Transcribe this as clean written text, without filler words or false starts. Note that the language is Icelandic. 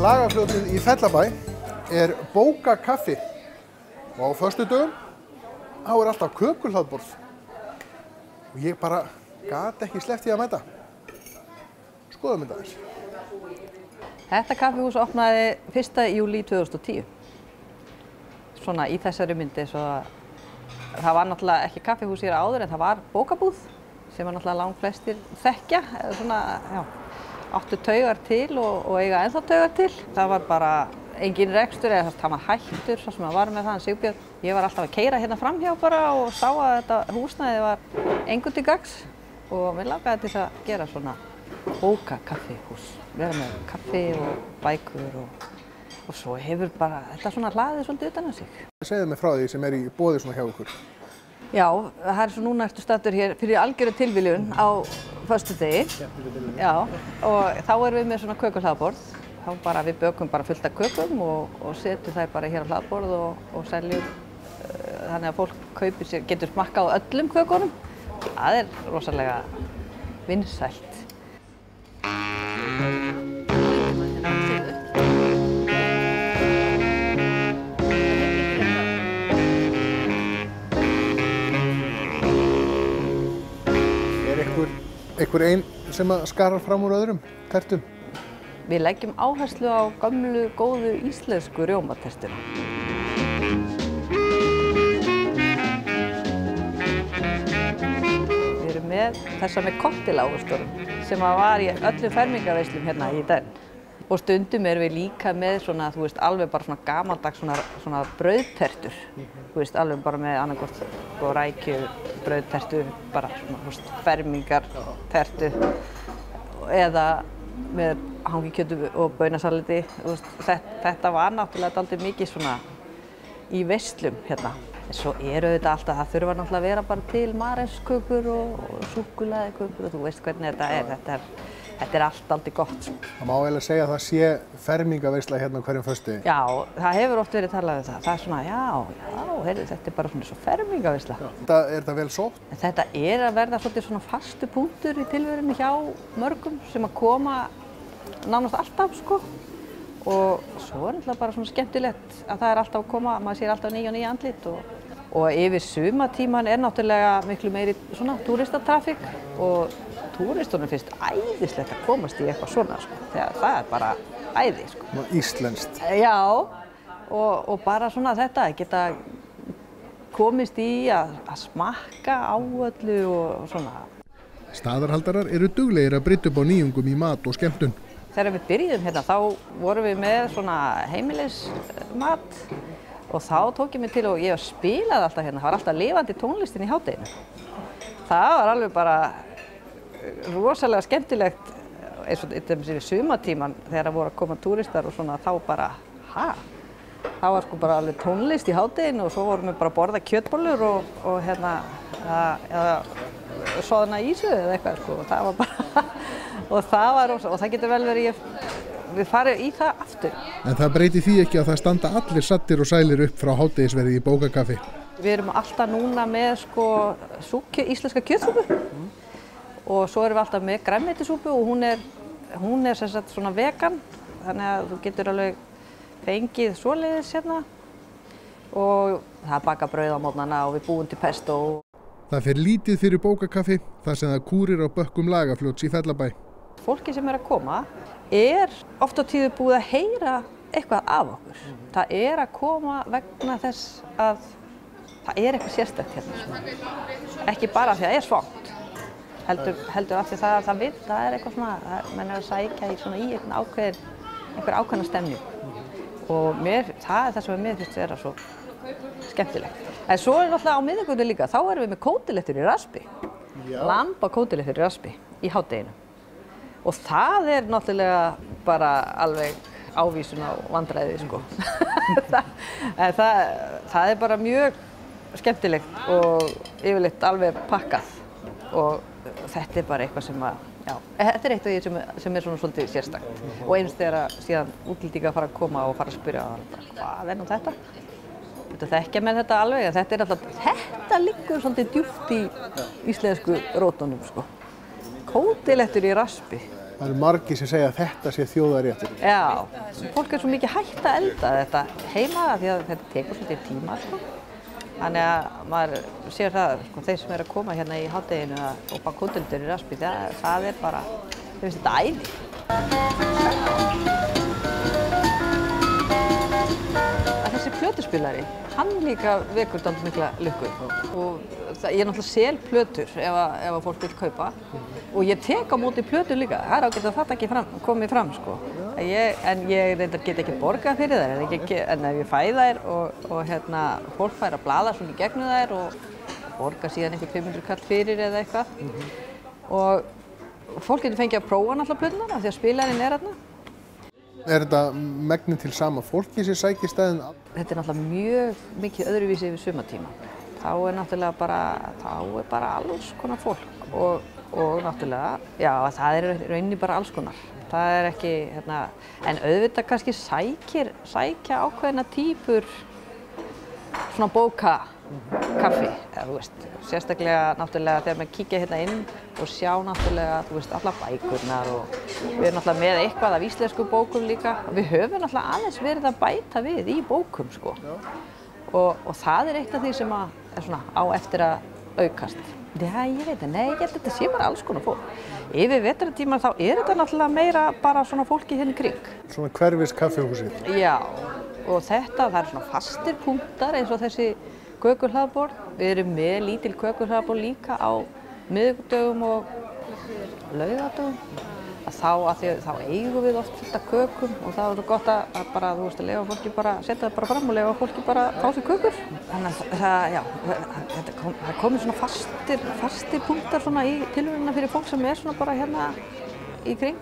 Lagarfljótið í Fellabæ bókakaffi og á föstudögum þá alltaf kökuhlaðborð og ég bara gat ekki sleppt því að mæta. Skoðum þetta aðeins. Þetta kaffihús opnaði 1. júlí 2010. Svona í þessari myndi svo að það var náttúrulega ekki kaffihús hér áður en það var bókabúð sem var náttúrulega langflestir þekkja, eða svona, já, áttu taugar til og eiga ennþá taugar til. Það var bara engin rekstur eða það var hættur svo sem að var með það en Sigbjörn. Ég var alltaf að keyra hérna framhjá bara og sá að þetta húsnæði var engum til gagns og mér langaði til að gera svona bókakaffihús. Vera með kaffi og bækur og svo hefur bara þetta svona hlaðið svolítið utan á sig. Segðu mig frá því sem í boði svona hjá ykkur. Já, það er svo núna ertu staddur hér fyrir algjöru tilviljun á föstudegi. Já, og þá erum við með svona kökuhlaðborð. Þá bara við bökum bara fullt af kökum og setjum þær bara hér á hlaðborð og seljum þannig að fólk kaupir sér, getur smakkað á öllum kökunum. Það er rosalega vinsælt. Einhver ein sem skarar fram úr öðrum tertum? Við leggjum áherslu á gömlu, góðu íslensku rjómatertuna. Við erum með þessa með kokteilávöxtunum sem var í öllum fermingarveislum hérna í dag. Og stundum erum við líka með svona, þú veist, alveg bara svona gamaldags svona brauðtertur. Þú veist, alveg bara með annarkvort og rækju brauðtertu, bara svona, þú veist, fermingartertu eða með hangikjötu og baunasalati. Þetta var náttúrulega dálítið mikið svona í veislum hérna. En svo eru þetta alltaf, það þurfa náttúrulega að vera bara til mareskökur og súkkulaðikökur og þú veist hvernig þetta er. Þetta er allt aldrei gott. Það má eiginlega segja að það sé fermingarveisla hérna á hverjum föstudegi. Já, það hefur oft verið talað um það. Það er svona, heyrðu, þetta er bara svona svo fermingarveisla. Er þetta vel sótt? Þetta er að verða svolítið svona fastu punktur í tilverunni hjá mörgum sem að koma nánast alltaf, sko. Og svo er náttúrulega bara svona skemmtilegt að það er alltaf að koma, maður sér alltaf nýja andlit og yfir sumartíman er náttúrulega miklu meiri svona túristatrafík og túristunum finnst æðislegt að komast í eitthvað svona, sko, þegar það er bara æði, sko. Íslenskt. Já, og bara svona þetta, geta komist í að smakka á öllu og svona. Staðarhaldarar eru duglegir að brydda upp á nýjungum í mat og skemmtun. Þegar við byrjuðum hérna, þá vorum við með svona heimilismat og þá tók ég mig til og ég spilaði alltaf hérna, það var alltaf lifandi tónlistin í hádeginu. Það var alveg bara rosalega skemmtilegt eins og í sumartíman þegar voru að koma túristar og svona þá bara, það var sko bara alveg tónlist í hádeginu og svo vorum við bara að borða kjötbollur og hérna, eða soðna ísu eða eitthvað sko og það var bara, og það getur vel verið, við farum í það aftur. En það breytir því ekki að það standa allir sattir og sælir upp frá hádegisverði í bókakaffi. Við erum alltaf núna með sko íslenska kjötsúpu. Og svo erum við alltaf með grænmetisúpu og hún er sem sagt svona vegan, þannig að þú getur alveg fengið svoleiðis hérna og það baka brauð á morgnana og við búum til pesto. Það fer lítið fyrir bókakaffi þar sem það kúrir á bökkum Lagarfljóts í Fellabæ. Fólki sem er að koma er oft á tíðu búið að heyra eitthvað af okkur. Það er að koma vegna þess að það er eitthvað sérstakt hérna. Ekki bara því að það er svangt. Heldur af því það er eitthvað svona, menn er að sækja í einhver ákveðna stemning. Og það er það sem mér finnst vera svo skemmtilegt. En svo er náttúrulega á miðvikudaginn líka, þá erum við með kótilettur í raspi. Lambakótilettur í raspi í hádeginu. Og það er náttúrulega bara alveg ávísun á vandræði, sko. Það er bara mjög skemmtilegt og yfirleitt alveg pakkað. Og þetta er bara eitthvað sem þetta er eitt af því sem er svona svolítið sérstakt. Og eins þegar síðan útlendingar fara að koma og fara að spyrja hvað er nú þetta? Þetta þekkja menn þetta alveg, þetta liggur svolítið djúpt í íslensku rótunum, sko. Kótilettur í raspi. Það eru margir sem segja að þetta sé þjóðaréttur. Já, fólk er svo mikið hætt að elda þetta heima því að þetta tekur svolítið tíma, sko. Þannig að maður sér það, sko, þeir sem eru að koma hérna í hádeginu og baka kúndundur í raspi, það er bara, þeir finnst þetta æði. Að þessi plötuspilari, hann líka vekur dálítið mikla lukku og ég náttúrulega sel plötur ef að fólk vil kaupa og ég tek á móti plötur líka, það er ágætt að þetta ekki komið fram, sko. En ég reyndar get ekki borgað fyrir þær, en ef ég fæ þær og hérna, fólk fær að blaða svona í gegnum þær og borga síðan einhver 500 kall fyrir eða eitthvað. Og fólk getur fengið að prófa náttúrulega plötunar af því að spilarinn er þarna. Er þetta megnið til sama fólki sem sækir staðinn? Þetta er náttúrulega mjög mikið öðruvísi yfir sumartíma. Þá er náttúrulega bara alls konar fólk og náttúrulega, já, það er rauninni bara alls konar. Það er ekki, hérna, en auðvitað kannski sækja ákveðna típur svona bókakaffi, eða þú veist, sérstaklega náttúrulega þegar maður kíkja hérna inn og sjá náttúrulega, þú veist, alla bækurnar og við erum náttúrulega með eitthvað af íslensku bókum líka og við höfum náttúrulega aðeins verið að bæta við í bókum, sko. Og það er eitt af því sem er svona á eftir að aukast. Já, ég veit það, nei, ég held að þetta sé bara alls konar fólk. Yfir vetrartímann þá er þetta náttúrulega meira bara svona fólki hérna í kring. Svona hverfis kaffihúsi. Já, og það er svona fastir punktar eins og þessi kökuhlaðborð. Við erum með lítil kökuhlaðborð líka á miðvikudögum og laugardögum. Þá eigum við oft fullt af kökum og það er svo gott að bara, þú veist, að leyfa fólki bara, setja það bara fram og leyfa fólki bara fá sér kökur. Þannig að það komið svona fastir punktar svona í tilveruna fyrir fólk sem er svona bara hérna í kring.